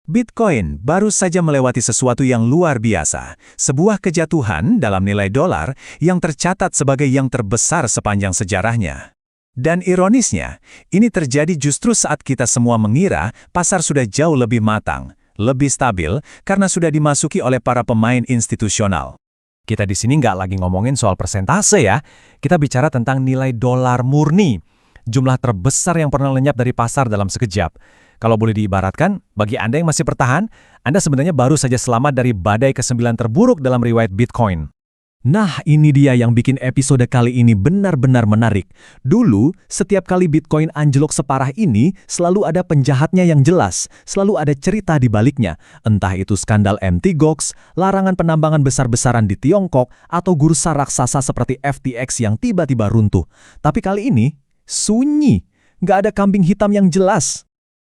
Bitcoin baru saja melewati sesuatu yang luar biasa, sebuah kejatuhan dalam nilai dolar yang tercatat sebagai yang terbesar sepanjang sejarahnya. Dan ironisnya, ini terjadi justru saat kita semua mengira pasar sudah jauh lebih matang, lebih stabil karena sudah dimasuki oleh para pemain institusional. Kita di sini nggak lagi ngomongin soal persentase ya, kita bicara tentang nilai dolar murni, jumlah terbesar yang pernah lenyap dari pasar dalam sekejap. Kalau boleh diibaratkan, bagi Anda yang masih bertahan, Anda sebenarnya baru saja selamat dari badai ke-9 terburuk dalam riwayat Bitcoin. Nah, ini dia yang bikin episode kali ini benar-benar menarik. Dulu, setiap kali Bitcoin anjlok separah ini, selalu ada penjahatnya yang jelas, selalu ada cerita di baliknya. Entah itu skandal Mt. Gox, larangan penambangan besar-besaran di Tiongkok, atau bursa raksasa seperti FTX yang tiba-tiba runtuh. Tapi kali ini, sunyi. Nggak ada kambing hitam yang jelas.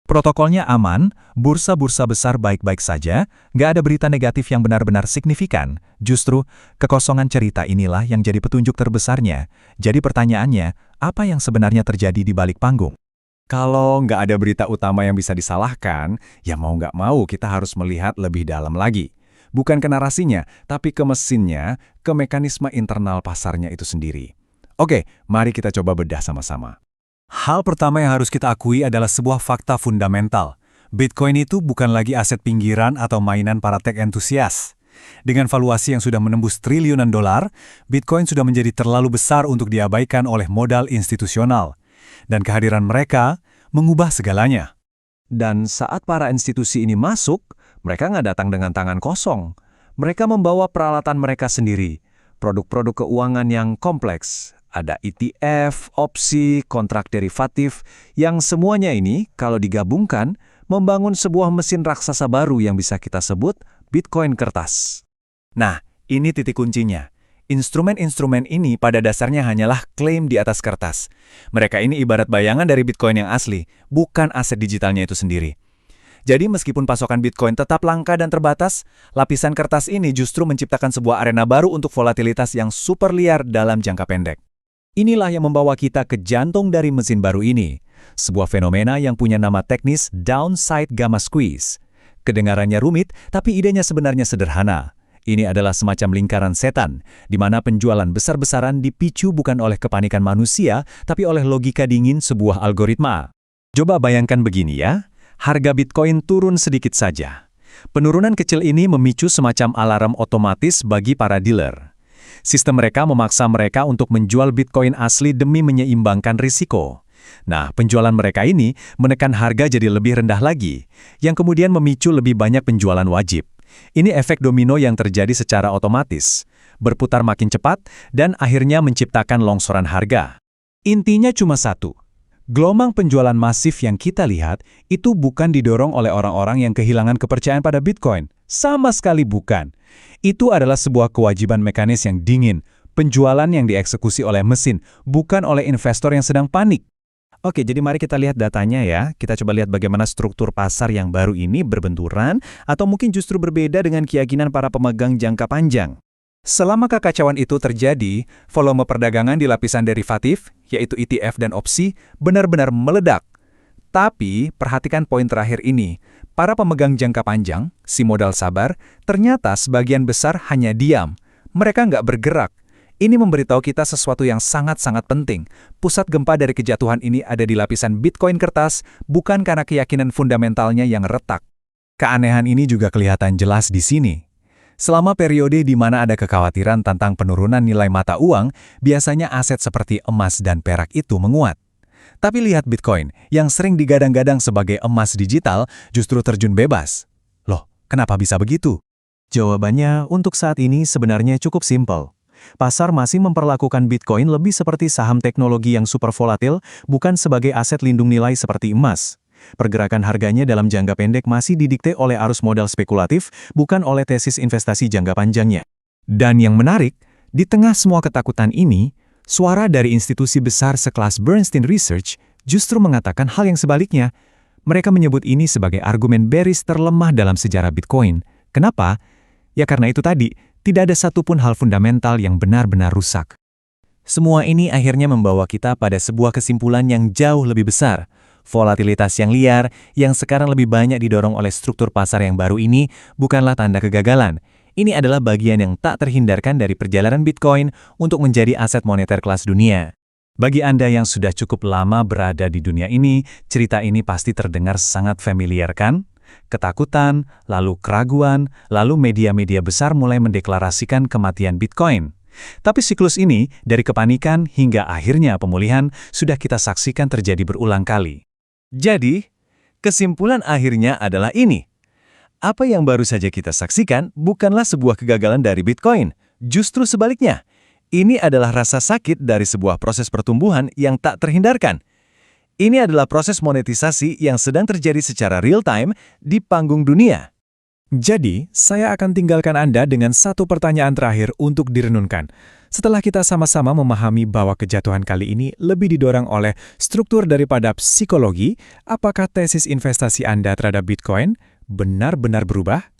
Protokolnya aman, bursa-bursa besar baik-baik saja, nggak ada berita negatif yang benar-benar signifikan. Justru, kekosongan cerita inilah yang jadi petunjuk terbesarnya. Jadi pertanyaannya, apa yang sebenarnya terjadi di balik panggung? Kalau nggak ada berita utama yang bisa disalahkan, ya mau nggak mau kita harus melihat lebih dalam lagi. Bukan ke narasinya, tapi ke mesinnya, ke mekanisme internal pasarnya itu sendiri. Oke, mari kita coba bedah sama-sama. Hal pertama yang harus kita akui adalah sebuah fakta fundamental. Bitcoin itu bukan lagi aset pinggiran atau mainan para tech entusias. Dengan valuasi yang sudah menembus triliunan dolar, Bitcoin sudah menjadi terlalu besar untuk diabaikan oleh modal institusional. Dan kehadiran mereka mengubah segalanya. Dan saat para institusi ini masuk, mereka nggak datang dengan tangan kosong. Mereka membawa peralatan mereka sendiri, produk-produk keuangan yang kompleks. Ada ETF, opsi, kontrak derivatif, yang semuanya ini kalau digabungkan membangun sebuah mesin raksasa baru yang bisa kita sebut Bitcoin kertas. Nah, ini titik kuncinya. Instrumen-instrumen ini pada dasarnya hanyalah klaim di atas kertas. Mereka ini ibarat bayangan dari Bitcoin yang asli, bukan aset digitalnya itu sendiri. Jadi meskipun pasokan Bitcoin tetap langka dan terbatas, lapisan kertas ini justru menciptakan sebuah arena baru untuk volatilitas yang super liar dalam jangka pendek. Inilah yang membawa kita ke jantung dari mesin baru ini, sebuah fenomena yang punya nama teknis downside gamma squeeze. Kedengarannya rumit, tapi idenya sebenarnya sederhana. Ini adalah semacam lingkaran setan, di mana penjualan besar-besaran dipicu bukan oleh kepanikan manusia, tapi oleh logika dingin sebuah algoritma. Coba bayangkan begini ya, harga Bitcoin turun sedikit saja. Penurunan kecil ini memicu semacam alarm otomatis bagi para dealer. Sistem mereka memaksa mereka untuk menjual Bitcoin asli demi menyeimbangkan risiko. Nah, penjualan mereka ini menekan harga jadi lebih rendah lagi, yang kemudian memicu lebih banyak penjualan wajib. Ini efek domino yang terjadi secara otomatis, berputar makin cepat, dan akhirnya menciptakan longsoran harga. Intinya cuma satu. Gelombang penjualan masif yang kita lihat itu bukan didorong oleh orang-orang yang kehilangan kepercayaan pada Bitcoin. Sama sekali bukan. Itu adalah sebuah kewajiban mekanis yang dingin, penjualan yang dieksekusi oleh mesin, bukan oleh investor yang sedang panik. Oke, jadi mari kita lihat datanya ya. Kita coba lihat bagaimana struktur pasar yang baru ini berbenturan, atau mungkin justru berbeda dengan keyakinan para pemegang jangka panjang. Selama kekacauan itu terjadi, volume perdagangan di lapisan derivatif, yaitu ETF dan opsi, benar-benar meledak. Tapi, perhatikan poin terakhir ini. Para pemegang jangka panjang, si modal sabar, ternyata sebagian besar hanya diam. Mereka nggak bergerak. Ini memberitahu kita sesuatu yang sangat-sangat penting. Pusat gempa dari kejatuhan ini ada di lapisan Bitcoin kertas, bukan karena keyakinan fundamentalnya yang retak. Keanehan ini juga kelihatan jelas di sini. Selama periode di mana ada kekhawatiran tentang penurunan nilai mata uang, biasanya aset seperti emas dan perak itu menguat. Tapi lihat Bitcoin, yang sering digadang-gadang sebagai emas digital, justru terjun bebas. Loh, kenapa bisa begitu? Jawabannya untuk saat ini sebenarnya cukup simpel. Pasar masih memperlakukan Bitcoin lebih seperti saham teknologi yang super volatil, bukan sebagai aset lindung nilai seperti emas. Pergerakan harganya dalam jangka pendek masih didikte oleh arus modal spekulatif, bukan oleh tesis investasi jangka panjangnya. Dan yang menarik, di tengah semua ketakutan ini, suara dari institusi besar sekelas Bernstein Research justru mengatakan hal yang sebaliknya. Mereka menyebut ini sebagai argumen bearish terlemah dalam sejarah Bitcoin. Kenapa? Ya karena itu tadi, tidak ada satupun hal fundamental yang benar-benar rusak. Semua ini akhirnya membawa kita pada sebuah kesimpulan yang jauh lebih besar. Volatilitas yang liar, yang sekarang lebih banyak didorong oleh struktur pasar yang baru ini, bukanlah tanda kegagalan. Ini adalah bagian yang tak terhindarkan dari perjalanan Bitcoin untuk menjadi aset moneter kelas dunia. Bagi Anda yang sudah cukup lama berada di dunia ini, cerita ini pasti terdengar sangat familiar kan? Ketakutan, lalu keraguan, lalu media-media besar mulai mendeklarasikan kematian Bitcoin. Tapi siklus ini, dari kepanikan hingga akhirnya pemulihan, sudah kita saksikan terjadi berulang kali. Jadi, kesimpulan akhirnya adalah ini. Apa yang baru saja kita saksikan bukanlah sebuah kegagalan dari Bitcoin. Justru sebaliknya, ini adalah rasa sakit dari sebuah proses pertumbuhan yang tak terhindarkan. Ini adalah proses monetisasi yang sedang terjadi secara real-time di panggung dunia. Jadi, saya akan tinggalkan Anda dengan satu pertanyaan terakhir untuk direnungkan. Setelah kita sama-sama memahami bahwa kejatuhan kali ini lebih didorong oleh struktur daripada psikologi, apakah tesis investasi Anda terhadap Bitcoin benar-benar berubah?